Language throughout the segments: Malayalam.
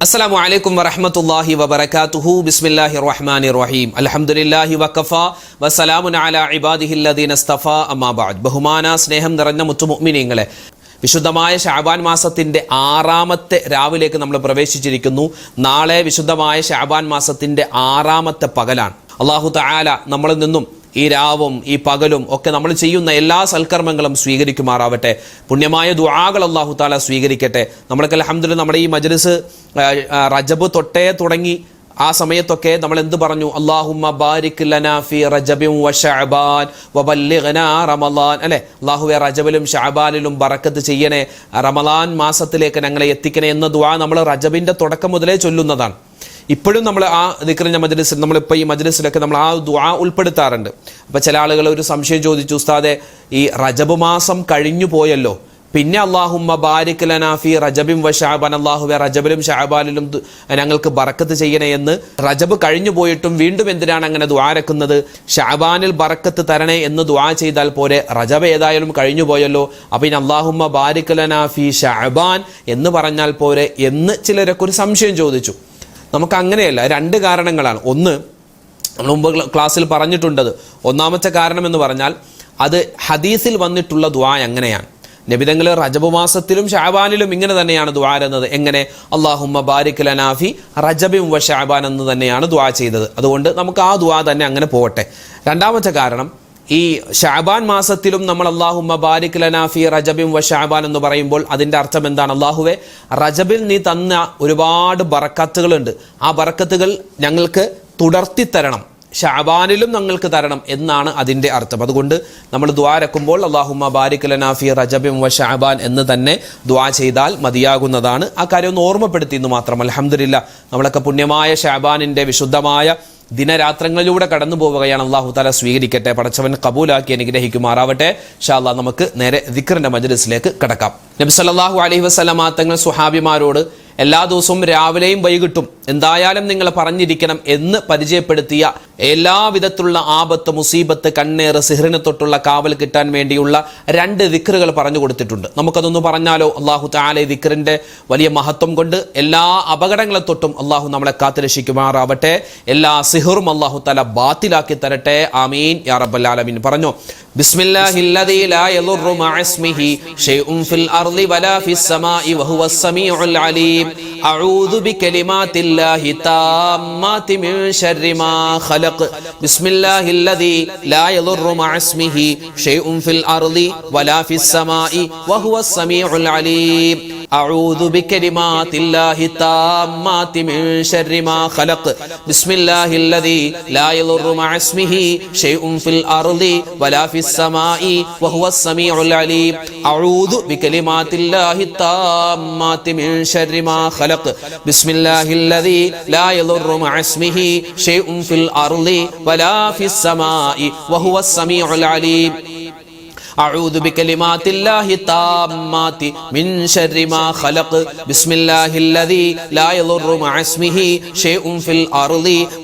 അസ്സലാമു അലൈക്കും വറഹ്മത്തുള്ളാഹി വബറകാതുഹു. ബിസ്മില്ലാഹിർ റഹ്മാനിർ റഹീം. അൽഹംദുലില്ലാഹി വഖഫാ വസലാമുൻ അലാ ഇബാദിഹില്ലദീന ഇസ്തഫാ അമ്മാ ബഅദ്. ബഹുമാന സ്നേഹം നിറഞ്ഞ മുത്തുമുഅ്മിനീങ്ങളെ, വിശുദ്ധമായ ശഅബാൻ മാസത്തിൻ്റെ 6ാമത്തെ രാവിലേക്ക് നമ്മൾ പ്രവേശിച്ചിരിക്കുന്നു. നാളെ വിശുദ്ധമായ ശഅബാൻ മാസത്തിൻ്റെ 6ാമത്തെ പകലാണ്. അല്ലാഹു തആല നമ്മളിൽ നിന്നും ഈ രാവും ഈ പകലും ഒക്കെ നമ്മൾ ചെയ്യുന്ന എല്ലാ സൽക്കർമ്മങ്ങളും സ്വീകരിക്കുമാറാവട്ടെ. പുണ്യമായ ദുആകൾ അല്ലാഹു തആല സ്വീകരിക്കട്ടെ. നമ്മൾക്ക് അൽഹംദുലില്ലാഹ് നമ്മുടെ ഈ മജ്ലിസ് റജബ് തൊട്ടേ തുടങ്ങി ആ സമയത്തൊക്കെ നമ്മൾ എന്ത് പറഞ്ഞു? അല്ലാഹുമ്മ ബാരിക് ലനാ ഫി റജബിൻ വ ശഅബാൻ വബല്ലിഗ്നാ റമളാൻ. അല്ലേ, അല്ലാഹുവേ റജബിലും ശഅബാനിലും ബറക്കത്ത് ചെയ്യണേ, റമളാൻ മാസത്തിലേക്ക് ഞങ്ങളെ എത്തിക്കണേ എന്ന ദുആ നമ്മൾ റജബിൻ്റെ തുടക്കം മുതലേ ചൊല്ലുന്നതാണ്. ഇപ്പോഴും നമ്മൾ ആ ദിക്റിൻ്റെ മജ്ലിസിൽ, നമ്മളിപ്പോൾ ഈ മജ്ലിസിലൊക്കെ നമ്മൾ ആ ദുആ ഉൾപ്പെടുത്താറുണ്ട്. അപ്പോൾ ചില ആളുകൾ ഒരു സംശയം ചോദിച്ചു, ഉസ്താദെ ഈ റജബ് മാസം കഴിഞ്ഞു പോയല്ലോ, പിന്നെ അല്ലാഹുമ്മ ബാരിക് ലനാ ഫി റജബിൻ വ ശഅബാൻ, അല്ലാഹുവേ റജബിലും ശഅബാനിലും ഞങ്ങൾക്ക് ബറക്കത്ത് ചെയ്യണേ എന്ന് റജബ് കഴിഞ്ഞു പോയിട്ടും വീണ്ടും എന്തിനാണ് അങ്ങനെ ദുആ രക്കുന്നത്? ശഅബാനിൽ ബറക്കത്ത് തരണേ എന്ന് ദുആ ചെയ്താൽ പോരെ? റജബ് ഏതായാലും കഴിഞ്ഞു പോയല്ലോ, അപ്പോൾ ഇനി അല്ലാഹുമ്മ ബാരിക് ലനാ ഫി ശഅബാൻ എന്ന് പറഞ്ഞാൽ പോരെ എന്ന് ചിലരൊക്കെ ഒരു സംശയം ചോദിച്ചു. നമുക്ക് അങ്ങനെയല്ല, രണ്ട് കാരണങ്ങളാണ്. ഒന്ന്, നമ്മൾ മുമ്പ് ക്ലാസ്സിൽ പറഞ്ഞിട്ടുണ്ടത്. ഒന്നാമത്തെ കാരണം എന്ന് പറഞ്ഞാൽ അത് ഹദീസിൽ വന്നിട്ടുള്ള ദുആ അങ്ങനെയാണ്. നബിതങ്ങൾ റജബ് മാസത്തിലും ശഅബാനിലും ഇങ്ങനെ തന്നെയാണ് ദുആ ചെയ്യുന്നത്. എങ്ങനെ? അല്ലാഹുമ്മ ബാരിക് ലനാ ഫി റജബിൻ വ ശഅബാൻ എന്ന് തന്നെയാണ് ദുആ ചെയ്തത്. അതുകൊണ്ട് നമുക്ക് ആ ദുആ തന്നെ അങ്ങനെ പോകട്ടെ. രണ്ടാമത്തെ കാരണം, ഈ ശഅബാൻ മാസത്തിലും നമ്മൾ അല്ലാഹുമ്മ ബാരിക് ലനാ ഫി റജബിൻ വ ശഅബാൻ എന്ന് പറയുമ്പോൾ അതിൻ്റെ അർത്ഥം എന്താണ്? അല്ലാഹുവേ റജബിൽ നീ തന്ന ഒരുപാട് ബറക്കത്തുകളുണ്ട്, ആ ബറക്കത്തുകൾ ഞങ്ങൾക്ക് തുടർത്തി തരണം, ശഅബാനിലും ഞങ്ങൾക്ക് തരണം എന്നാണ് അതിൻ്റെ അർത്ഥം. അതുകൊണ്ട് നമ്മൾ ദുആ രക്കുമ്പോൾ അല്ലാഹുമ്മ ബാരിക് ലനാ ഫി റജബിൻ വ ശഅബാൻ എന്ന് തന്നെ ദുആ ചെയ്താൽ മതിയാകുന്നതാണ്. ആ കാര്യം ഒന്ന് ഓർമ്മപ്പെടുത്തിയെന്ന് മാത്രം. അൽഹംദുലില്ലാഹ് നമ്മളൊക്കെ പുണ്യമായ ശഅബാനിൻ്റെ വിശുദ്ധമായ ദിനരാത്രങ്ങളിലൂടെ കടന്നു പോവുകയാണ്. അല്ലാഹു തആല സ്വീകരിക്കട്ടെ, പടച്ചവൻ കബൂലാക്കി അനുഗ്രഹിക്കുമാറാവട്ടെ. ഇൻഷാ അല്ലാഹ് നമുക്ക് നേരെ ദിക്റിന്റെ മജ്ലിസിലേക്ക് കടക്കാം. നബി സല്ലല്ലാഹു അലൈഹി വസല്ലമ തങ്ങൾ സ്വഹാബിമാരോട് എല്ലാ ദിവസവും രാവിലെയും വൈകിട്ടും എന്തായാലും നിങ്ങൾ പറഞ്ഞിരിക്കണം എന്ന് പരിചയപ്പെടുത്തിയ എല്ലാവിധത്തിലുള്ള ആപത്ത്, മുസീബത്ത്, കണ്ണേറ്, സിഹ്റിനെ തൊട്ടുള്ള കാവൽ കിട്ടാൻ വേണ്ടിയുള്ള 2 ദിക്റുകൾ പറഞ്ഞു കൊടുത്തിട്ടുണ്ട്. നമുക്കതൊന്ന് പറഞ്ഞാലോ? അല്ലാഹു തആല ഈ ദിക്റിന്റെ വലിയ മഹത്വം കൊണ്ട് എല്ലാ അപകടങ്ങളെ തൊട്ടും അല്ലാഹു നമ്മളെ കാത്തുരക്ഷിക്കുമാറാവട്ടെ. എല്ലാ സിഹ്റും അല്ലാഹു തആല ബാത്തിലാക്കി തരട്ടെ. ആമീൻ യാ റബ്ബൽ ആലമീൻ. പറഞ്ഞു, ബിസ്മില്ലാഹില്ലദീ ലാ യദുറു മഅസ്മിഹി ഷൈഉൻ ഫിൽ അർളി വലാ ഫിസ് സമാഇ വഹുവസ് സമീഉൽ അലീം. അഊദു ബികലിമാത്തില്ലാഹി താമ്മാതി മിൻ ശർരി മാ ഖലഖ്. ബിസ്മില്ലാഹില്ലദീ ലാ യദുറു മഅസ്മിഹി ഷൈഉൻ ഫിൽ അർളി വലാ ഫിസ് സമാഇ വഹുവസ് സമീഉൽ അലീം. അഊദു ബികലിമാത്തില്ലാഹി താമ്മാതി മിൻ ശർരി മാ ഖലഖ്. ബിസ്മില്ലാഹില്ലദീ ലാ യദുറു മഅസ്മിഹി ഷൈഉൻ ഫിൽ അർളി വലാ ഫിസ് സമാഇ വഹുവസ് സമീഉൽ അലീം. അഊദു ബികലിമാത്തില്ലാഹി താമ്മാതി മിൻ ശർരി മാ ഖലഖ്. ബിസ്മില്ലാഹില്ലദീ ലാ യദുറു മഅസ്മിഹി ഷൈഉൻ ഫിൽ അർളി വലാ ഫിസ് സമാഇ വഹുവസ് സമീഉൽ അലീം. أعوذ بكلمات الله التامات من شر ما خلق. بسم الله الذي لا يضر مع اسمه شيء في الأرض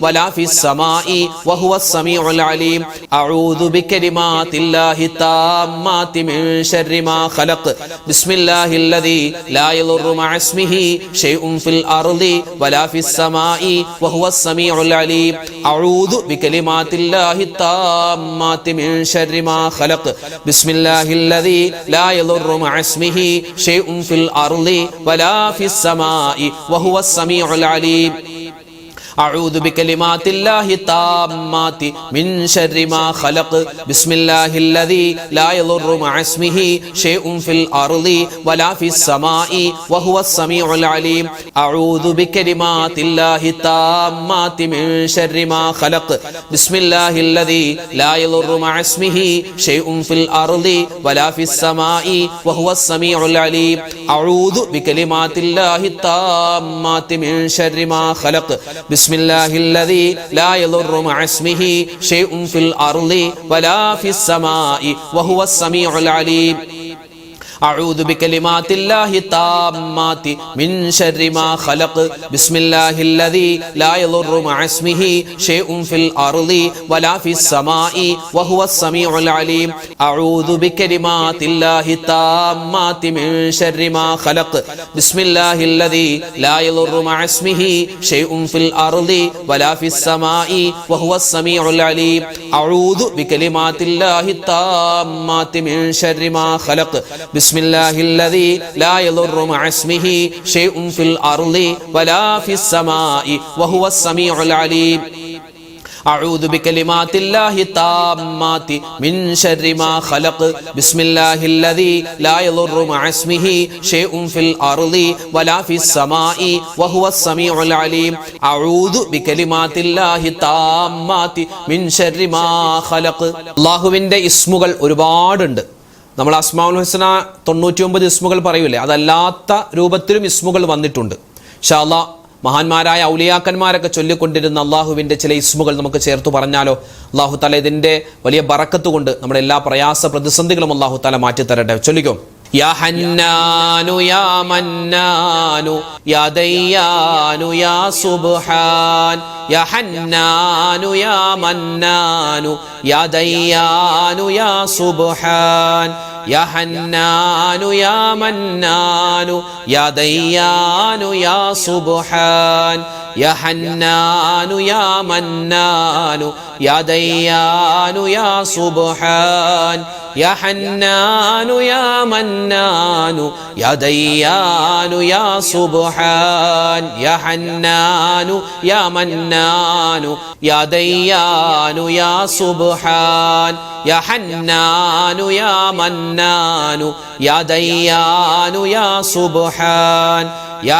ولا في السماء وهو السميع العليم. أعوذ بكلمات الله التامات من شر ما خلق. بسم الله الذي لا يضر مع اسمه شيء في الأرض ولا في السماء وهو السميع العليم. أعوذ بكلمات الله التامات من شر ما خلق. بسم الله الذي لا يضر مع اسمه شيء في الأرض ولا في السماء وهو السميع العليم. أعوذ بكلمات الله التامات من شر ما خلق. بسم الله الذي لا يضر مع اسمه شيء في الأرض ولا في السماء وهو السميع العليم. أعوذ بكلمات الله التامات من شر ما خلق. بسم الله الذي لا يضر مع اسمه شيء في الأرض ولا في السماء وهو السميع العليم. أعوذ بكلمات الله التامات من شر ما خلق. بسم الله الذي لا يضر مع اسمه شيء في الأرض ولا في السماء وهو السميع العليم. അഊദു ബികലിമാത്തില്ലാഹി താമ്മാതി മിൻ ശർരി മാ ഖലഖ് ബിസ്മില്ലാഹില്ലദീ ലാ യദുറു മഅ ഇസ്മിഹി ഷൈഉൻ ഫിൽ അർളി വലാ ഫിസ് സമാഇ വഹുവസ് സമീഉൽ അലീം അഊദു ബികലിമാത്തില്ലാഹി താമ്മാതി മിൻ ശർരി മാ ഖലഖ് ബിസ്മില്ലാഹില്ലദീ ലാ യദുറു മഅ ഇസ്മിഹി ഷൈഉൻ ഫിൽ അർളി വലാ ഫിസ് സമാഇ വഹുവസ് സമീഉൽ അലീം അഊദു ബികലിമാത്തില്ലാഹി താമ്മാതി മിൻ ശർരി മാ ഖലഖ് ബിസ്മില്ലാഹില്ലദീ ലാ യദുറു മഅ ഇസ്മിഹി ഷൈഉൻ ഫിൽ അർളി വലാ ഫിസ് സമാഇ വഹുവസ് സമീഉൽ അലീം أعوذ بكلمات الله التامات من شر ما خلق بسم الله الذي لا يضر مع اسمه شيء في الأرض ولا في السماء وهو السميع العليم أعوذ بكلمات الله التامات من شر ما خلق അല്ലാഹുവിന്റെ ഇസ്മുകൾ ഒരുപാടുണ്ട്. നമ്മൾ അസ്മാഉൽ ഹുസ്ന 99 ഇസ്മുകൾ പറയൂലേ, അതല്ലാത്ത രൂപത്തിലും ഇസ്മുകൾ വന്നിട്ടുണ്ട്. ഇൻഷാ അല്ലാഹ് മഹാന്മാരായ ഔലിയാക്കന്മാരൊക്കെ ചൊല്ലിക്കൊണ്ടിരുന്ന അള്ളാഹുവിൻ്റെ ചില ഇസ്മുകൾ നമുക്ക് ചേർത്ത് പറഞ്ഞാലോ? അള്ളാഹു താല ഇതിൻ്റെ വലിയ ബറക്കത്ത് കൊണ്ട് നമ്മുടെ എല്ലാ പ്രയാസ പ്രതിസന്ധികളും അള്ളാഹു താല മാറ്റിത്തരട്ടെ. ചൊല്ലിക്കോ. യാ ഹന്നാനു യാ മന്നാനു യാ ദയ്യാനു യാ സുബ്ഹാൻ യാ ഹന്നാനു യാ മന്നാനു യാ ദയ്യാനു യാ സുബ്ഹാൻ യാ ഹന്നാനു യാ മന്നാനു യാ ദയ്യാനു യാ സുബ്ഹാൻ യാ ഹന്നാനു യാ മന്നാനു യാ ദയ്യാനു യാ സുബ്ഹാൻ യാ ഹന്നാനു യാ മന്നാനു യാ ദയ്യാനു യാ സുബ്ഹാൻ യാ ഹന്നാനു യാ മന്നാനു യാ ദയ്യാനു യാ സുബ്ഹാൻ യാ ഹന്നാനു യാ മന്നാനു യാ ദയ്യാനു യാ സുബ്ഹാൻ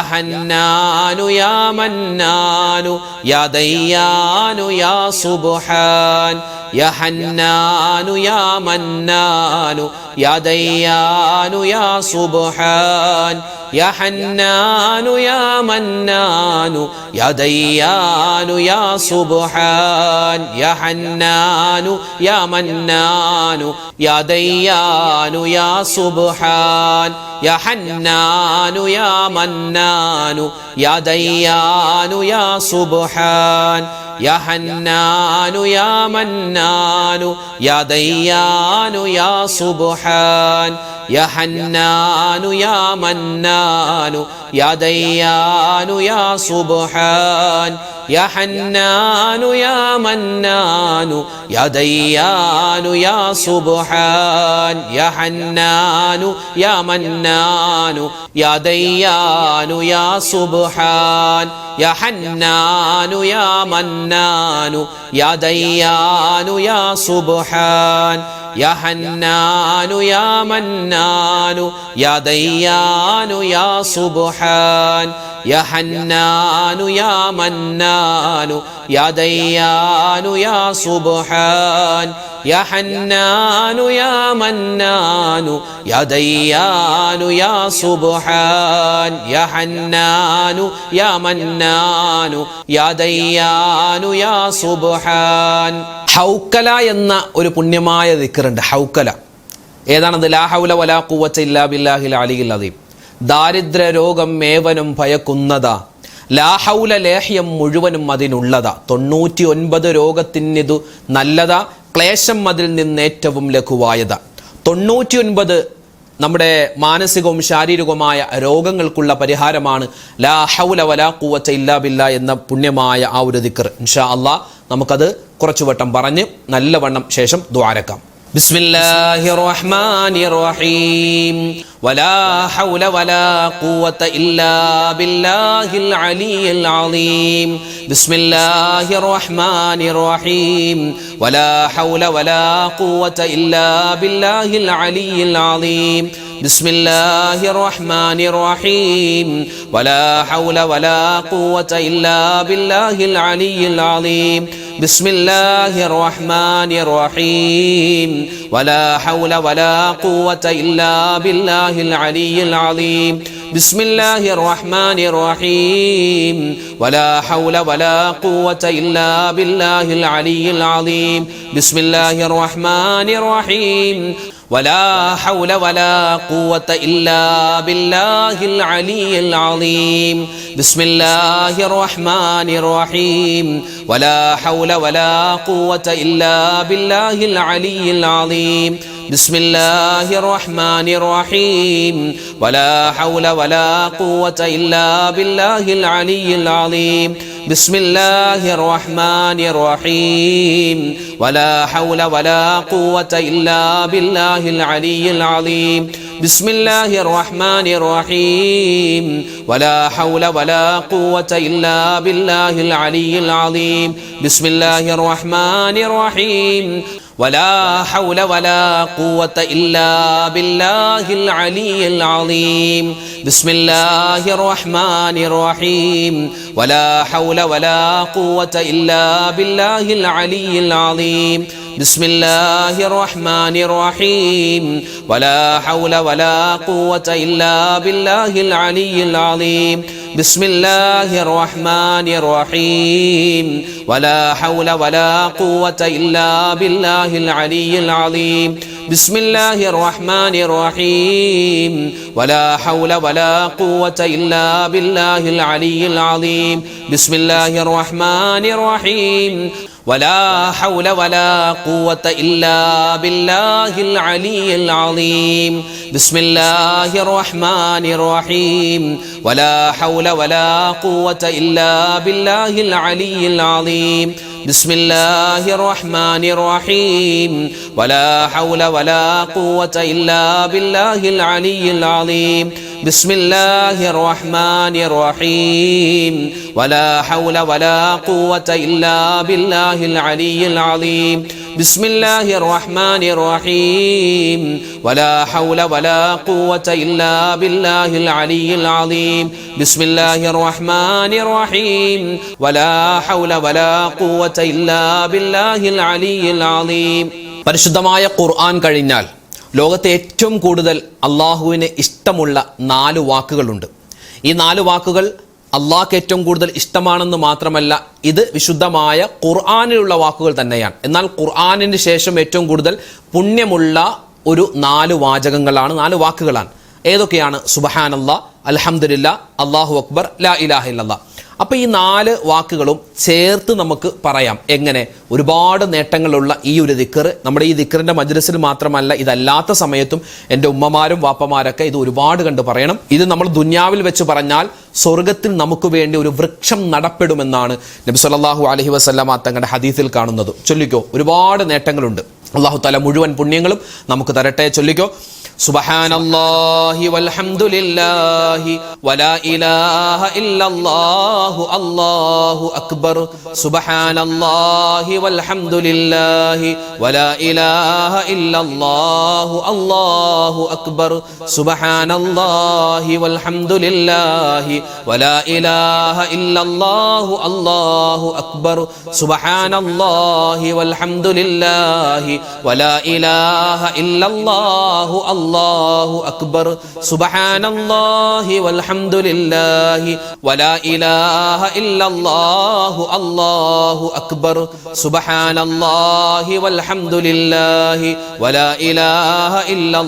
യാ ഹന്നാനു യാ മന്നാനു യാ ദയ്യാനു യാ സുബ്ഹാൻ യാ ഹന്നാനു യാ മന്നാനു യാ ദയ്യാനു യാ സുബ്ഹാൻ യാ ഹന്നാനു യാ മന്നാനു യാ ദയ്യാനു യാ സുബ്ഹാൻ യാ ഹന്നാനു യാ മന്നാനു യാ ദയ്യാനു യാ സുബ്ഹാൻ യാ ഹന്നാനു യാ മന്നാനു യാ ദയ്യാനു യാ സുബ്ഹാൻ യാ ഹന്നാനു യാ മന്നാനു യാ ദയ്യാനു യാ സുബ്ഹാൻ യാ ഹന്നാനു യാ മന്നാനു യാ ദയ്യാനു യാ സുബ്ഹാൻ യാ ഹന്നാനു യാ മന്നാനു യാ ദയ്യാനു യാ സുബ്ഹാൻ യാ ഹന്നാനു യാ മന്നാനു യാ ദയ്യാനു യാ സുബ്ഹാൻ യാ ഹന്നാനു യാ മന്നാനു യാ ദയ്യാനു യാ സുബ്ഹാൻ യാ ഹന്നാനു യാ മന്നാനു യാ ദയ്യാനു യാ സുബ്ഹാൻ യാ ഹന്നാനു യാ മന്നാനു യാ ദയ്യാനു യാ സുബ്ഹാൻ യാ ഹന്നാനു യാ മന്നാനു യാ ദയ്യാനു യാ സുബ്ഹാൻ യാ ഹന്നാനു യാ മന്നാനു യാ ദയ്യാനു യാ സുബ്ഹാൻ. ഹൗക്കല എന്ന ഒരു പുണ്യമായ ദിക്റുണ്ട്. ഹൗക്കല ഏതാണത്? ലാ ഹൗല വലാ ഖുവത ഇല്ലാ ബില്ലാഹിൽ അലിയിൽ അദീം. ദാരിദ്ര്യ രോഗം മേവനും ഭയക്കുന്നതാ, ലാ ഹൗല ലേഹ്യം മുഴുവനും അതിനുള്ളതാ. 99 രോഗത്തിനിതു നല്ലതാ, ക്ലേശം അതിൽ നിന്ന് ഏറ്റവും ലഘുവായതാ. 99 നമ്മുടെ മാനസികവും ശാരീരികവുമായ രോഗങ്ങൾക്കുള്ള പരിഹാരമാണ് ലാ ഹൗല വലാ ഖുവത ഇല്ലാ ബില്ലാ എന്ന പുണ്യമായ ആ ഒരു ദിക്ർ. ഇൻഷാ അല്ലാഹ് നമുക്കത് കുറച്ചു വട്ടം പറഞ്ഞ് നല്ലവണ്ണം ശേഷം ദുആരക്കാം. ബിസ്മില്ലാഹിർ റഹ്മാനിർ റഹീം വലാ ഹൗല വലാ ഖുവത ഇല്ലാ ബില്ലാഹിൽ അലിയിൽ അളീം. ബിസ്മില്ലാഹിർ റഹ്മാനിർ റഹീം വലാ ഹൗല വലാ ഖുവത ഇല്ലാ ബില്ലാഹിൽ അലിയിൽ അളീം. ബിസ്മില്ലാഹിർ റഹ്മാനിർ റഹീം വലാ ഹൗല വലാ ഖുവത ഇല്ലാ ബില്ലാഹിൽ അലിയിൽ അളീം. ബിസ്മില്ലാഹിർ റഹ്മാനിർ റഹീം വലാ ഹൗല വലാ ഖുവത ഇല്ലാ ബില്ലാഹിൽ അലിയിൽ അളീം. ബിസ്മില്ലാഹിർ റഹ്മാനിർ റഹീം വലാ ഹൗല വലാ ഖുവത ഇല്ലാ ബില്ലാഹിൽ അലിയിൽ അളീം. ബിസ്മില്ലാഹിർ റഹ്മാനിർ റഹീം ولا حول ولا قوة إلا بالله العلي العظيم بسم الله الرحمن الرحيم ولا حول ولا قوة إلا بالله العلي العظيم بسم الله الرحمن الرحيم ولا حول ولا قوة إلا بالله العلي العظيم بسم الله الرحمن الرحيم ولا حول ولا قوة إلا بالله العلي العظيم بسم الله الرحمن الرحيم ولا حول ولا قوة إلا بالله العلي العظيم بسم الله الرحمن الرحيم ولا حول ولا قوة إلا بالله العلي العظيم بسم الله الرحمن الرحيم ولا حول ولا قوة إلا بالله العلي العظيم بسم الله الرحمن الرحيم ولا حول ولا قوة إلا بالله العلي العظيم بسم الله الرحمن الرحيم ولا حول ولا قوة إلا بالله العلي العظيم بسم الله الرحمن الرحيم ولا حول ولا قوة إلا بالله العلي العظيم بسم الله الرحمن الرحيم ولا حول ولا قوة إلا بالله العلي العظيم بسم الله الرحمن الرحيم ولا حول ولا قوة إلا بالله العلي العظيم بسم الله الرحمن الرحيم ولا حول ولا قوة إلا بالله العلي العظيم بسم الله الرحمن الرحيم ولا حول ولا قوة إلا بالله العلي العظيم بسم الله الرحمن الرحيم ولا حول ولا قوة إلا بالله العلي العظيم بسم الله الرحمن الرحيم ولا حول ولا قوة إلا بالله العلي العظيم. പരിശുദ്ധമായ ഖുർആൻ കഴിഞ്ഞാൽ ലോകത്തെ ഏറ്റവും കൂടുതൽ അള്ളാഹുവിന് ഇഷ്ടമുള്ള 4 വാക്കുകളുണ്ട്. ഈ 4 വാക്കുകൾ അള്ളാഹ്ക്ക് ഏറ്റവും കൂടുതൽ ഇഷ്ടമാണെന്ന് മാത്രമല്ല, ഇത് വിശുദ്ധമായ ഖുർആനിലുള്ള വാക്കുകൾ തന്നെയാണ്. എന്നാൽ ഖുർആനിന് ശേഷം ഏറ്റവും കൂടുതൽ പുണ്യമുള്ള ഒരു 4 വാചകങ്ങളാണ്, 4 വാക്കുകളാണ്. ഏതൊക്കെയാണ്? സുബ്ഹാനല്ലാഹ്, അൽഹംദുലില്ലാഹ്, അല്ലാഹു അക്ബർ, ലാ ഇലാഹ ഇല്ലല്ലാഹ്. അപ്പോൾ ഈ 4 വാക്കുകളും ചേർത്ത് നമുക്ക് പറയാം. എങ്ങനെ? ഒരുപാട് നേട്ടങ്ങളുള്ള ഈ ഒരു ദിക്ർ നമ്മുടെ ഈ ദിക്റിന്റെ മജ്ലിസിൽ മാത്രമല്ല, ഇതല്ലാത്ത സമയത്തും എൻ്റെ ഉമ്മമാരും വാപ്പമാരൊക്കെ ഇത് ഒരുപാട് കണ്ട് പറയണം. ഇത് നമ്മൾ ദുനിയാവിൽ വെച്ച് പറഞ്ഞാൽ സ്വർഗത്തിൽ നമുക്ക് വേണ്ടി ഒരു വൃക്ഷം നടപ്പെടുമെന്നാണ് നബി സല്ലല്ലാഹു അലൈഹി വസല്ലമ തങ്ങളുടെ ഹദീസിൽ കാണുന്നത്. ചൊല്ലിക്കോ, ഒരുപാട് നേട്ടങ്ങളുണ്ട്. അല്ലാഹു തആല മുഴുവൻ പുണ്യങ്ങളും നമുക്ക് തരട്ടെ. ചൊല്ലിക്കോ, സുബ്ഹാനല്ലാഹി വൽഹംദുലില്ലാഹി വലാ ഇലാഹ ഇല്ലല്ലാഹു അല്ലാഹു അക്ബർ. സുബ്ഹാനല്ലാഹി വൽഹംദുലില്ലാഹി വലാ ഇലാഹ ഇല്ലല്ലാഹു അല്ലാഹു അക്ബർ. സുബ്ഹാനല്ലാഹി വൽഹംദുലില്ലാഹി വലാ ഇലാഹ ഇല്ലല്ലാഹു അല്ലാഹു അക്ബർ. സുബ്ഹാനല്ലാഹി വൽഹംദുലില്ലാഹി വലാ ഇലാഹ ഇല്ലല്ലാഹു അല്ലാഹു അക്ബർ. സുബ്ഹാനല്ലാഹി വൽഹംദുലില്ലാഹി വലാ ഇലാഹ ഇല്ലല്ലാഹു അല്ലാഹു അക്ബർ. സുബ്ഹാനല്ലാഹി വൽഹംദുലില്ലാഹി വലാ ഇലാഹ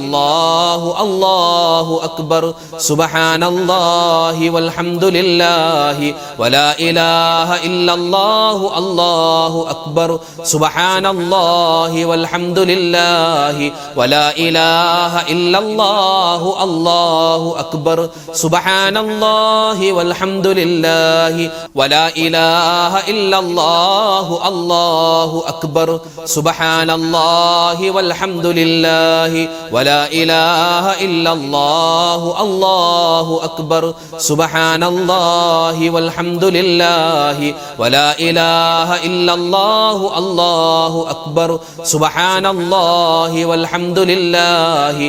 ഇല്ലല്ലാഹു അല്ലാഹു അക്ബർ. സുബ്ഹാനല്ലാഹി വൽഹംദുലില്ലാഹി വലാ ഇലാഹ ഇല്ലല്ലാഹു അല്ലാഹു അക്ബർ. സുബ്ഹാനല്ലാഹി വൽഹംദുലില്ലാഹി വലാ ഇലാഹ ഇല്ലല്ലാഹു അല്ലാഹു അക്ബർ. സുബ്ഹാനല്ലാഹി വൽഹംദുലില്ലാഹി വലാ ഇലാഹ ഇല്ലല്ലാഹു അല്ലാഹു അക്ബർ. സുബ്ഹാനല്ലാഹി വൽഹംദുലില്ലാഹി വലാ ഇലാഹ ഇല്ലല്ലാഹു അല്ലാഹു അക്ബർ. സുബ്ഹാനല്ലാഹി വൽഹംദുലില്ലാഹി വലാ ഇലാഹ ഇല്ലല്ലാഹു അല്ലാഹു അക്ബർ. സുബ്ഹാനല്ലാഹി വൽഹംദുലില്ലാഹി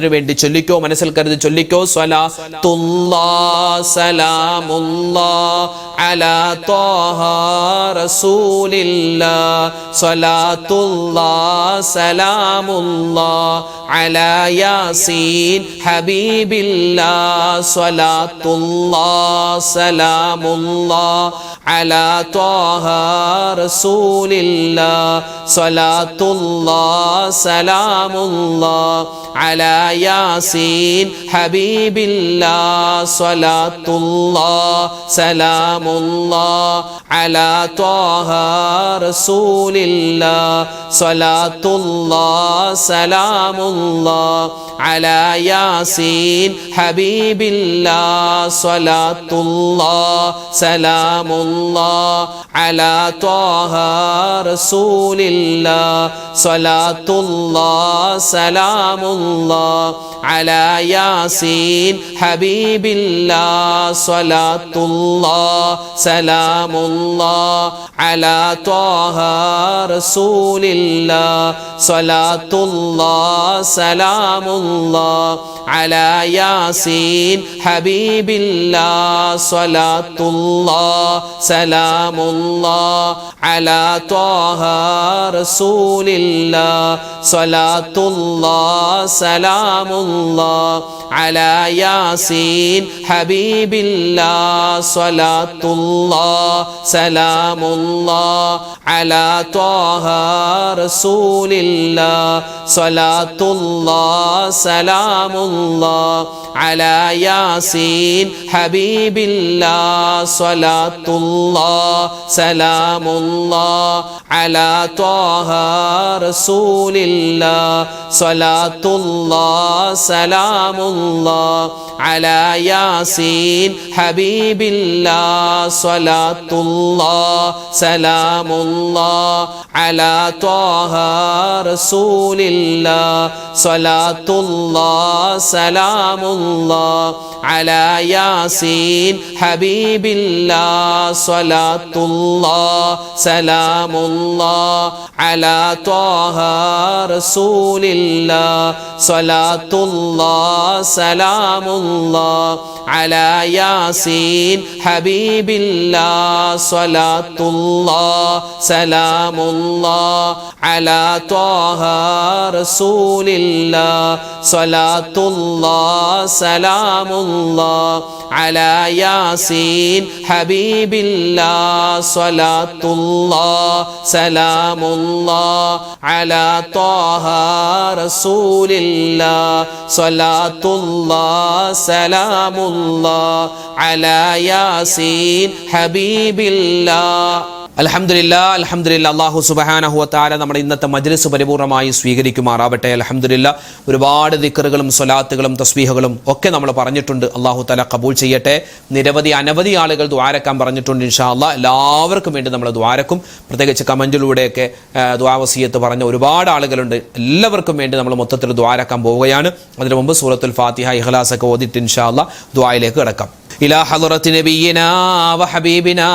അതിനുവേണ്ടി ചൊല്ലിക്കോ, മനസ്സിൽ കരുതി ചൊല്ലിക്കോ. സ്വലാത്തുല്ലാഹ് സലാമുല്ലാഹ് അലാ ത്വാഹ റസൂലില്ലാഹ്. സ്വലാത്തുല്ലാഹ് സലാമുല്ലാഹ് അലാ യാസീൻ ഹബീബില്ലാഹ്. സ്വലാത്തുല്ലാഹ് സലാമുല്ലാഹ് അലാ ത്വാഹ റസൂലില്ലാഹ്. സ്വലാത്തുല്ലാഹ് സലാമുല്ലാഹ് അലാ യാസീൻ ഹബീബില്ലാഹ്. സ്വലാത്തുല്ലാഹ് സലാമുല്ലാഹ് അലാ ത്വാഹ റസൂലില്ലാഹ്. സ്വലാത്തുല്ലാഹ് സലാമുല്ലാഹ് അലാ യാസീൻ ഹബീബില്ലാഹ്. സ്വലാത്തുല്ലാഹ് സലാമുല്ലാഹ് അലാ ത്വാഹ റസൂലില്ലാഹ്. സ്വലാത്തുല്ലാഹ് സലാമുല്ലാഹ് അലാ യാസീൻ ഹബീബില്ലാഹ്. സ്വലാത്തുല്ലാഹ് സലാമുല്ലാഹ് അലാ ത്വാഹ റസൂലില്ലാഹ്. സ്വലാത്തുല്ലാഹ് സലാമുല്ലാഹ് അലാ യാസീൻ ഹബീബില്ലാഹ്. സ്വലാത്തുല്ലാഹ് സലാമുല്ലാഹ് അലാ ത്വാഹ റസൂലില്ലാഹ്. സ്വലാത്തുല്ലാഹ് സലാമുല്ലാഹ് അലാ യാസീൻ ഹബീബില്ലാഹ്. സ്വലാത്തുല്ലാഹ് സലാമുല്ലാഹ് അലാ ത്വാഹ റസൂലില്ലാഹ്. സ്വലാത്തുല്ലാഹ് സലാമുല്ലാഹ് അലാ യാസീൻ ഹബീബില്ലാഹ്. സ്വലാത്തുല്ലാഹ് സലാമുല്ലാഹ് അലാ ത്വാഹ റസൂലില്ലാഹ്. സ്വലാത്തുല്ലാഹ് സലാമുല്ലാഹ് അലാ യാസീൻ ഹബീബില്ലാഹ്. സ്വലാത്തുല്ലാഹ് സലാമുല്ലാഹ് അലാ ത്വാഹ റസൂലില്ലാഹ്. സ്വലാത്തുല്ലാഹ് സലാമുല്ലാഹ് അലാ യാസീൻ ഹബീബില്ലാഹ്. സ്വലാത്തുല്ലാഹ് സലാമുല്ലാഹ് അലാ ത്വാഹ റസൂലില്ലാഹ്. സ്വലാത്തുല്ലാഹ് സലാമുല്ലാഹ് അലാ യാസീൻ ഹബീബില്ലാഹ്. സ്വലാത്തുല്ലാഹ് സലാമുല്ലാഹ് അലാ ത്വാഹ റസൂലില്ലാഹ്. സ്വലാത്തുല്ലാഹ് സലാമുല്ലാഹ് അലാ യാസീൻ ഹബീബില്ലാഹ്. സ്വലാത്തുല്ലാഹ് സലാമുല്ലാഹ് അലാ ത്വാഹ റസൂലില്ലാഹ്. സ്വലാത്തുല്ലാഹ് സലാമുല്ലാഹ് അലാ യാസീൻ ഹബീബില്ലാഹ്. അൽഹംദുലില്ലാഹ് അൽഹംദുലില്ലാഹ്. അല്ലാഹു സുബ്ഹാനഹു വ തആല നമ്മുടെ ഇന്നത്തെ മജ്ലിസ് പരിപൂർണമായി സ്വീകരിക്കുമാറാവട്ടെ. അൽഹംദുലില്ലാഹ്. ഒരുപാട് ദിക്റുകളും സ്വലാത്തുകളും തസ്ബീഹുകളും ഒക്കെ നമ്മൾ പറഞ്ഞിട്ടുണ്ട്. അല്ലാഹു തആല ഖബൂൽ ചെയ്യട്ടെ. അനവധി ആളുകൾ ദുആരക്കാൻ പറഞ്ഞിട്ടുണ്ട്. ഇൻഷാ അല്ലാഹ് എല്ലാവർക്കും വേണ്ടി നമ്മൾ ദുആരക്കും. പ്രത്യേകിച്ച് കമന്റിലൂടെയൊക്കെ ദുആ വസിയത്ത് പറഞ്ഞ ഒരുപാട് ആളുകളുണ്ട്. എല്ലാവർക്കും വേണ്ടി നമ്മൾ മൊത്തത്തിൽ ദുആരക്കാൻ പോവുകയാണ്. അതിനു മുമ്പ് സൂറത്തുൽ ഫാത്തിഹ ഇഖ്ലാസ് ഒക്കെ ഓതിയിട്ട് ഇൻഷാ അല്ലാഹ് ദുആയിലേക്ക് കടക്കാം. إلى حضرة نبينا وحبيبنا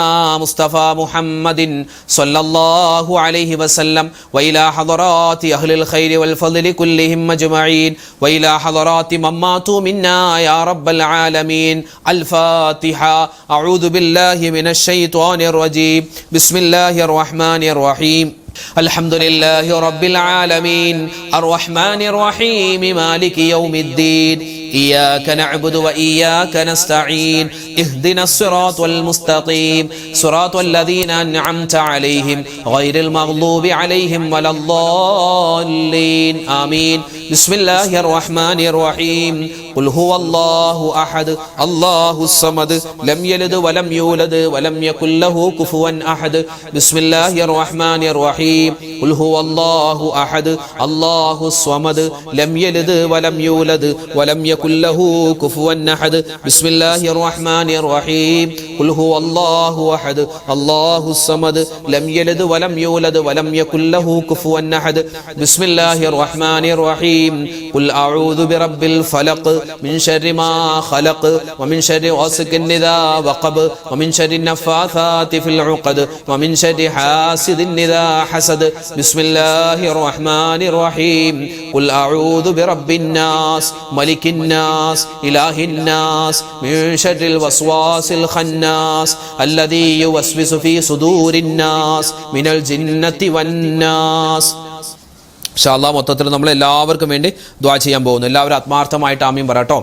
مصطفى محمد صلى الله عليه وسلم وإلى حضرات أهل الخير والفضل كلهم أجمعين وإلى حضرات من ماتوا منا يا رب العالمين. الفاتحة. أعوذ بالله من الشيطان الرجيم. بسم الله الرحمن الرحيم. الحمد لله رب العالمين الرحمن الرحيم مالك يوم الدين. إياك نعبد وإياك نستعين. اهدنا الصراط المستقيم صراط الذين أنعمت عليهم غير المغضوب عليهم ولا الضالين. آمين. بسم الله الرحمن الرحيم. قل هو الله أحد الله الصمد لم يلد ولم يولد ولم يكن له كفوا أحد. بسم الله الرحمن الرحيم. قل هو الله أحد الله الصمد لم يلد ولم يولد ولم يكن له كفوا أحد. بسم الله الرحمن الرحيم. قل هو الله أحد الله الصمد لم يلد ولم يولد ولم يكن له كفوا أحد. بسم الله الرحمن الرحيم. الرحيم قل أعوذ برب الفلق من شر ما خلق ومن شر غاسق إذا وقب ومن شر النفاثات في العقد ومن شر حاسد إذا حسد بسم الله الرحمن الرحيم قل أعوذ برب الناس ملك الناس إله الناس من شر الوسواس الخناس الذي يوسوس في صدور الناس من الجنة والناس. ഇൻഷാ അല്ലാഹ് മൊത്തത്തിൽ നമ്മൾ എല്ലാവർക്കും വേണ്ടി ദുആ ചെയ്യാൻ പോകുന്നു. എല്ലാവരും ആത്മാർത്ഥമായിട്ട് ആമീൻ പറയട്ടോ.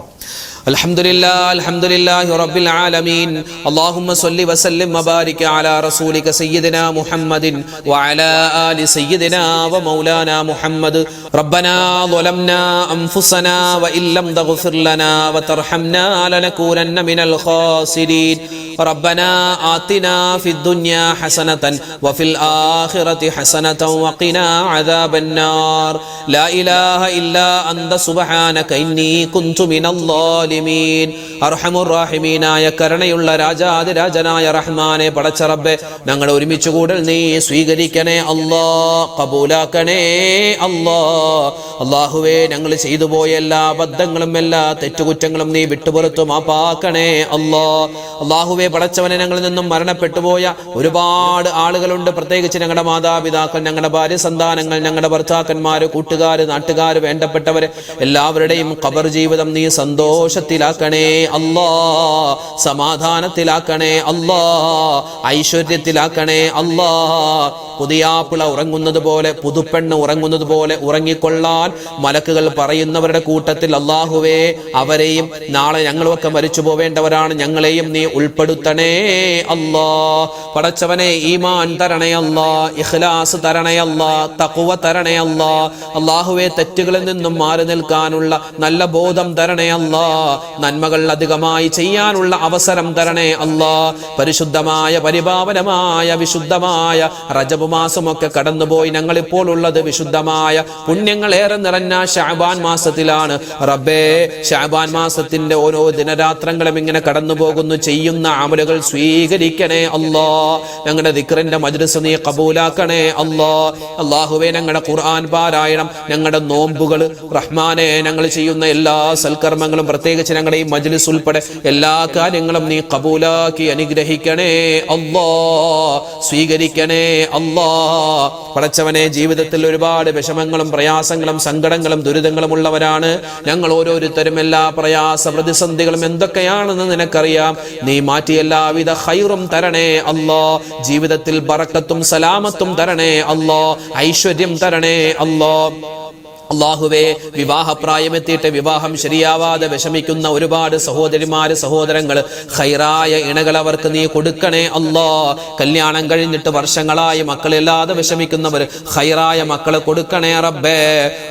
അൽഹംദുലില്ലാഹി റബ്ബിൽ ആലമീൻ അല്ലാഹുമ്മ സ്വല്ലി വസല്ലിം വബാരിക അലാ റസൂലിക സയ്യിദിനാ മുഹമ്മദിൻ വഅലാ ആലി സയ്യിദിനാ വമൗലാനാ മുഹമ്മദ് റബ്ബനാ ളലംനാ അൻഫുസനാ വഇല്ലം തഗ്ഫിർ ലനാ വതർഹംനാ ലനകൂനന്ന മിനൽ ഖാസിരീൻ റബ്ബനാ ആതിനാ ഫിദ് ദുനിയാ ഹസനതൻ വഫിൽ ആഖിറതി ഹസനതൻ വഖിനാ അദാബന്നാർ ലാ ഇലാഹ ഇല്ലാ അൻത സുബ്ഹാനക ഇന്നി കുൻതു മിനൽ അർഹമുർറാഹിമീനായ കരുണയുള്ള രാജാതിരാജനായ റഹ്മാനെ പടച്ച റബ്ബേ, ഞങ്ങൾ ഒരുമിച്ച് കൂടൽ നീ സ്വീകരിക്കണേ അല്ലാ, കബൂലാക്കണേ അല്ലാ. അല്ലാഹുവേ, ഞങ്ങൾ ചെയ്തു പോയ എല്ലാ അബദ്ധങ്ങളും എല്ലാ തെറ്റുകുറ്റങ്ങളും നീ വിട്ടുപുറത്തു മാപ്പാക്കണേ അല്ലാ. അല്ലാഹുവേ, പടച്ചവനെ, ഞങ്ങളിൽ നിന്നും മരണപ്പെട്ടുപോയ ഒരുപാട് ആളുകളുണ്ട്. പ്രത്യേകിച്ച് ഞങ്ങളുടെ മാതാപിതാക്കൾ, ഞങ്ങളുടെ ഭാര്യ സന്താനങ്ങൾ, ഞങ്ങളുടെ ഭർത്താക്കന്മാര്, കൂട്ടുകാര്, നാട്ടുകാര്, വേണ്ടപ്പെട്ടവര് എല്ലാവരുടെയും ഖബർ ജീവിതം നീ സന്തോഷത്തിലാക്കണേ അല്ലാ, സമാധാനത്തിലാക്കണേ അല്ലാ, ഐശ്വര്യത്തിലാക്കണേ അല്ലാ. പുതിയാപ്പിള ഉറങ്ങുന്നത് പോലെ, പുതുപ്പെണ്ണ് ഉറങ്ങുന്നത് പോലെ ഉറങ്ങിക്കൊള്ളാൻ മലക്കുകൾ പറയുന്നവരുടെ കൂട്ടത്തിൽ അല്ലാഹുവേ അവരെയും നാളെ ഞങ്ങളുമൊക്കെ മരിച്ചു പോവേണ്ടവരാണ്, ഞങ്ങളെയും നീ ഉൾപ്പെടുത്തണേ അല്ലാ. പടച്ചവനെ, ഈമാൻ തരണേ അല്ലാ, ഇഖ്ലാസ് തരണേ അല്ലാ, തഖ്വ തരണേ അല്ലാ. അല്ലാഹുവേ, തെറ്റുകളിൽ നിന്നും മാറി നിൽക്കാനുള്ള നല്ല ബോധം തരണേ അല്ലാ, നന്മകൾ അധികമായി ചെയ്യാനുള്ള അവസരം തരണേ അല്ലാ. പരിശുദ്ധമായ പരിപാവനമായ വിശുദ്ധമായ റജബ് മാസമൊക്കെ കടന്നുപോയി. ഞങ്ങളിപ്പോൾ ഉള്ളത് വിശുദ്ധമായ പുണ്യങ്ങളേറെ നിറഞ്ഞ ശഅബാൻ മാസത്തിലാണ്. റബ്ബേ, ശഅബാൻ മാസത്തിന്റെ ഓരോ ദിനരാത്രങ്ങളും ഇങ്ങനെ കടന്നു പോകുന്നു. ചെയ്യുന്ന അമലുകൾ സ്വീകരിക്കണേ അല്ലാ. ഞങ്ങളുടെ ദിക്റിന്റെ മജ്ലിസ് നീ കബൂലാക്കണേ അല്ലാ. അല്ലാഹുവേ, ഞങ്ങളുടെ ഖുർആൻ പാരായണം, ഞങ്ങളുടെ നോമ്പുകൾ, റഹ്മാനെ, ഞങ്ങൾ ചെയ്യുന്ന എല്ലാ സൽക്കർമ്മങ്ങളും, പ്രത്യേകിച്ച് ഞങ്ങളുടെ ഈ മജ്ലിസ് ഉൾപ്പെടെ എല്ലാ കാര്യങ്ങളും നീ കബൂലാക്കി അനുഗ്രഹിക്കണേ അല്ലാ, സ്വീകരിക്കണേ അല്ലാ. പടച്ചവനെ, ജീവിതത്തിൽ ഒരുപാട് വിഷമങ്ങളും പ്രയാസങ്ങളും സങ്കടങ്ങളും ദുരിതങ്ങളും ഉള്ളവരാണ് ഞങ്ങൾ ഓരോരുത്തരും. എല്ലാ പ്രയാസ പ്രതിസന്ധികളും എന്തൊക്കെയാണെന്ന് നിനക്കറിയാം. നീ മാറ്റി എല്ലാവിധ ഖൈറും തരണേ അല്ലാ. ജീവിതത്തിൽ ബറക്കത്തും സലാമത്തും തരണേ അല്ലാ, ഐശ്വര്യം തരണേ അല്ലാ. അല്ലാഹുവേ, വിവാഹപ്രായമെത്തിയിട്ട് വിവാഹം ശരിയാവാതെ വിഷമിക്കുന്ന ഒരുപാട് സഹോദരിമാര്, സഹോദരങ്ങൾ, ഖൈറായ ഇണകൾ അവർക്ക് നീ കൊടുക്കണേ അല്ലാ. കല്യാണം കഴിഞ്ഞിട്ട് വർഷങ്ങളായി മക്കളില്ലാതെ വിഷമിക്കുന്നവർ ഖൈറായ മക്കളെ കൊടുക്കണേ റബ്ബേ.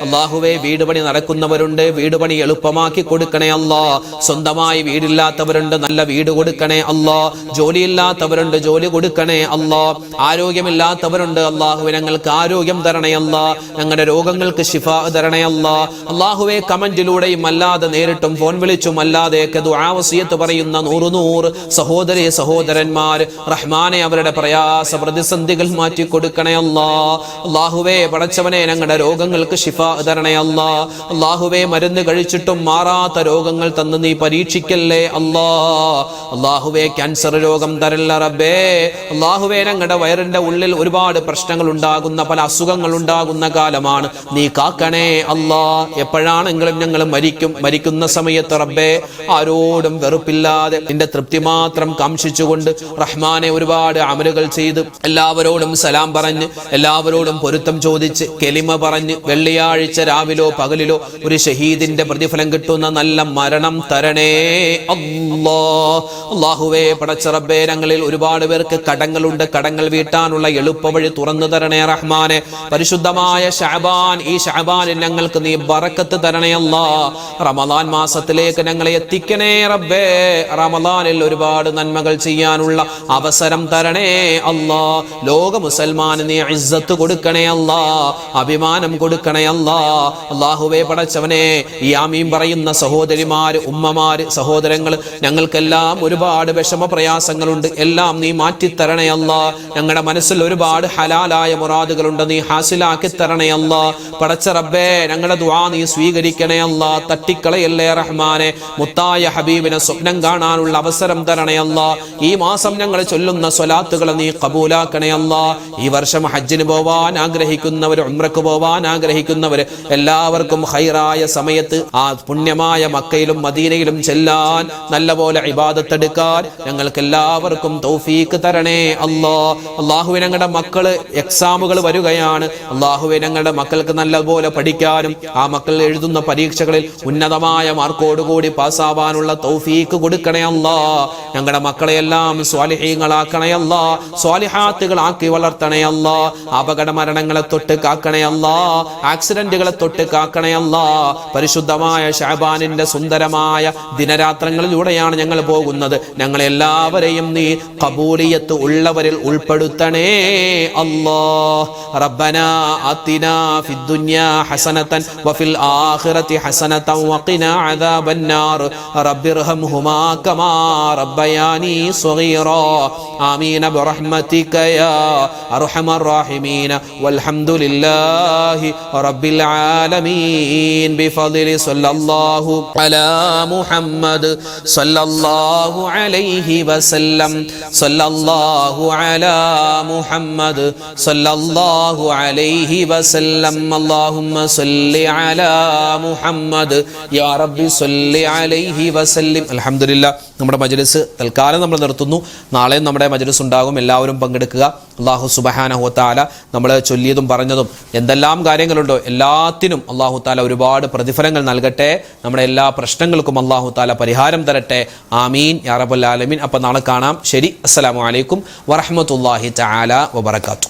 അല്ലാഹുവേ, വീട് പണി നടക്കുന്നവരുണ്ട്, വീട് പണി എളുപ്പമാക്കി കൊടുക്കണേ അല്ലാ. സ്വന്തമായി വീടില്ലാത്തവരുണ്ട്, നല്ല വീട് കൊടുക്കണേ അല്ലാ. ജോലിയില്ലാത്തവരുണ്ട്, ജോലി കൊടുക്കണേ അല്ലാ. ആരോഗ്യമില്ലാത്തവരുണ്ട്, അല്ലാഹുവേ, ഞങ്ങൾക്ക് ആരോഗ്യം തരണേ അല്ലാ. ഞങ്ങളുടെ രോഗങ്ങൾക്ക് ശിഫ തരണേ അല്ലാ. അല്ലാഹുവേ, കമന്റിലൂടെയും അല്ലാതെ നേരിട്ടും ഫോൺ വിളിച്ചും അല്ലാതെയൊക്കെ ദുആ വസിയത്ത് പറയുന്ന 100 സഹോദരി സഹോദരന്മാർ, റഹ്മാനെ, അവരുടെ പ്രയാസ പ്രതിസന്ധികൾ മാറ്റി കൊടുക്കണേ അല്ലാ. അല്ലാഹുവേ, പടച്ചവനെ, ഞങ്ങളുടെ രോഗങ്ങൾക്ക് ശിഫ തരണേ അല്ലാ. അല്ലാഹുവേ, മരുന്ന് കഴിച്ചിട്ടും മാറാത്ത രോഗങ്ങൾ തന്ന് നീ പരീക്ഷിക്കല്ലേ അല്ലാ. അല്ലാഹുവേ, ക്യാൻസർ രോഗം തരല്ല റബ്ബേ. അല്ലാഹുവേ, ഞങ്ങളുടെ വയറിന്റെ ഉള്ളിൽ ഒരുപാട് പ്രശ്നങ്ങൾ ഉണ്ടാകുന്ന, പല അസുഖങ്ങൾ ഉണ്ടാകുന്ന കാലമാണ്. നീ കാക്കണേ അല്ലാ. എപ്പോഴാണെങ്കിലും ഞങ്ങൾ മരിക്കുന്ന സമയത്ത് റബ്ബേ, ആരോടും വെറുപ്പില്ലാതെ നിന്റെ തൃപ്തി മാത്രം കാംക്ഷിച്ചുകൊണ്ട് റഹ്മാനെ ഒരുപാട് അമലുകൾ ചെയ്ത് എല്ലാവരോടും സലാം പറഞ്ഞ് എല്ലാവരോടും പൊരുത്തം ചോദിച്ച് കെലിമ പറഞ്ഞ് വെള്ളിയാഴ്ച രാവിലോ പകലിലോ ഒരു ഷഹീദിന്റെ പ്രതിഫലം കിട്ടുന്ന നല്ല മരണം തരണേ അല്ലാ. അല്ലാഹുവേ, പടച്ച റബ്ബേ, ഞങ്ങളിൽ ഒരുപാട് പേർക്ക് കടങ്ങളുണ്ട്, കടങ്ങൾ വീട്ടാനുള്ള എളുപ്പവഴി തുറന്നു തരണേ റഹ്മാനെ. പരിശുദ്ധമായ ശഅബാൻ, ഈ ശഅബാനിൽ ഞങ്ങൾക്ക് നീ ബറക്കത്ത് തരണേ അല്ലാ. റമളാൻ മാസത്തിലേക്ക് ഞങ്ങളെ എത്തിക്കണേ റബ്ബേ. റമളാനിൽ ഒരുപാട് നന്മകൾ ചെയ്യാനുള്ള അവസരം തരണേ അല്ലാ. ലോക മുസൽമാന് നീ ഇസ്സത്ത് കൊടുക്കണേ അല്ലാ, അഭിമാനം കൊടുക്കണേ അല്ലാ. അല്ലാഹുവേ, പടച്ചവനെ, ഈ ആമീൻ പറയുന്ന സഹോദരിമാര്, ഉമ്മമാര്, സഹോദരങ്ങൾ, ഞങ്ങൾക്കെല്ലാം ഒരുപാട് വിഷമ പ്രയാസങ്ങളുണ്ട്, എല്ലാം നീ മാറ്റിത്തരണേ അല്ലാ. ഞങ്ങളുടെ മനസ്സിൽ ഒരുപാട് ഹലാലായ മുറാദുകളുണ്ട്, നീ ഹാസിലാക്കി തരണേ അല്ലാ. പടച്ച റബ്ബേ, റബ്ബേ ഞങ്ങളുടെ ദുആ നീ സ്വീകരിക്കണേ അല്ലാ, തട്ടിക്കളയല്ലേ റഹ്മാനെ. മുത്തായ ഹബീബിനെ സ്വപ്നം കാണാനുള്ള അവസരം തരണേ അല്ലാ. ഈ മാസം ഞങ്ങൾ ചൊല്ലുന്ന സ്വലാത്തുകൾ നീ കബൂലാക്കണേ അല്ലാ. ഈ വർഷം ഹജ്ജിന് പോവാൻ ആഗ്രഹിക്കുന്നവർ, ഉംറക്ക് പോവാൻ ആഗ്രഹിക്കുന്നവർ എല്ലാവർക്കും ഖൈറായ സമയത്ത് ആ പുണ്യമായ മക്കയിലും മദീനയിലും ചെല്ലാൻ, നല്ലപോലെ ഇബാദത്ത് എടുക്കാൻ ഞങ്ങൾക്ക് എല്ലാവർക്കും തൗഫീക്ക് തരണേ അല്ലാ. അല്ലാഹുവേ ഞങ്ങളുടെ മക്കള് എക്സാമുകൾ വരികയാണ്. അല്ലാഹുവേ ഞങ്ങളുടെ മക്കൾക്ക് നല്ലപോലെ പഠിക്കാനും ആ മക്കൾ എഴുതുന്ന പരീക്ഷകളിൽ ഉന്നതമായ മാർക്കോടുകൂടി പാസ്സാവാനുള്ള തൗഫീക്ക് കൊടുക്കണേ അല്ലാ. ഞങ്ങളുടെ മക്കളെയെല്ലാം സ്വാലിഹീങ്ങളാക്കണേ അല്ലാ, സ്വാലിഹാത്തുകളാക്കി വളർത്തണേ അല്ലാ. അപകട മരണങ്ങളെ തൊട്ട് കാക്കണേ അല്ലാ, ആക്സിഡന്റുകളെ തൊട്ട് കാക്കണേ അല്ലാ. പരിശുദ്ധമായ ശഅബാനിന്റെ സുന്ദരമായ ദിനരാത്രങ്ങളിലൂടെയാണ് ഞങ്ങൾ പോകുന്നത്. ഞങ്ങളെല്ലാവരെയും നീ ഖബൂലിയത്ത് ഉള്ളവരിൽ ഉൾപ്പെടുത്തണേ അല്ലാ. റബ്ബനാ ആതിനാ ഫിദ്ദുനിയാ ഹസനതൻ വഫിൽ ആഖിറതി ഹസനതൻ വഖിനാ അദാബന്നാർ. റബ്ബിർഹംഹുമാ കമാ റബ്ബയാനി സ്വഗീറാ. ആമീൻ ബിറഹ്മതിക യാ അർഹമർ റഹീമീൻ. വൽഹംദുലില്ലാഹി റബ്ബിൽ ആലമീൻ. ബിഫദ്ലി സ്വല്ലല്ലാഹു അലാ മുഹമ്മദ് സ്വല്ലല്ലാഹു അലൈഹി വസല്ലം. സ്വല്ലല്ലാഹു അലാ മുഹമ്മദ് സ്വല്ലല്ലാഹു അലൈഹി വസല്ലം. അല്ലാഹുമ്മ സ്വല്ലി അലാ മുഹമ്മദ് യാ റബ്ബി സ്വല്ലി അലൈഹി വസല്ലം. അൽഹംദുലില്ലാഹ്, നമ്മുടെ മജ്ലിസ് തൽക്കാലം നമ്മൾ നിർത്തുന്നു. നാളെയും നമ്മുടെ മജ്ലിസ് ഉണ്ടാകും. എല്ലാവരും പങ്കെടുക്കുക. അല്ലാഹു സുബ്ഹാനഹു വ തആല നമ്മൾ ചൊല്ലിയതും പറഞ്ഞതും എന്തെല്ലാം കാര്യങ്ങളുണ്ടോ എല്ലാത്തിനും അല്ലാഹു തആല ഒരുപാട് പ്രതിഫലങ്ങൾ നൽകട്ടെ. നമ്മുടെ എല്ലാ പ്രശ്നങ്ങൾക്കും അല്ലാഹു തആല പരിഹാരം തരട്ടെ. ആമീൻ യാ റബ്ബൽ ആലമീൻ. അപ്പോൾ നാളെ കാണാം. ശരി, അസ്സലാമു അലൈക്കും വറഹ്മത്തുള്ളാഹി തആല വബറകാതുഹു.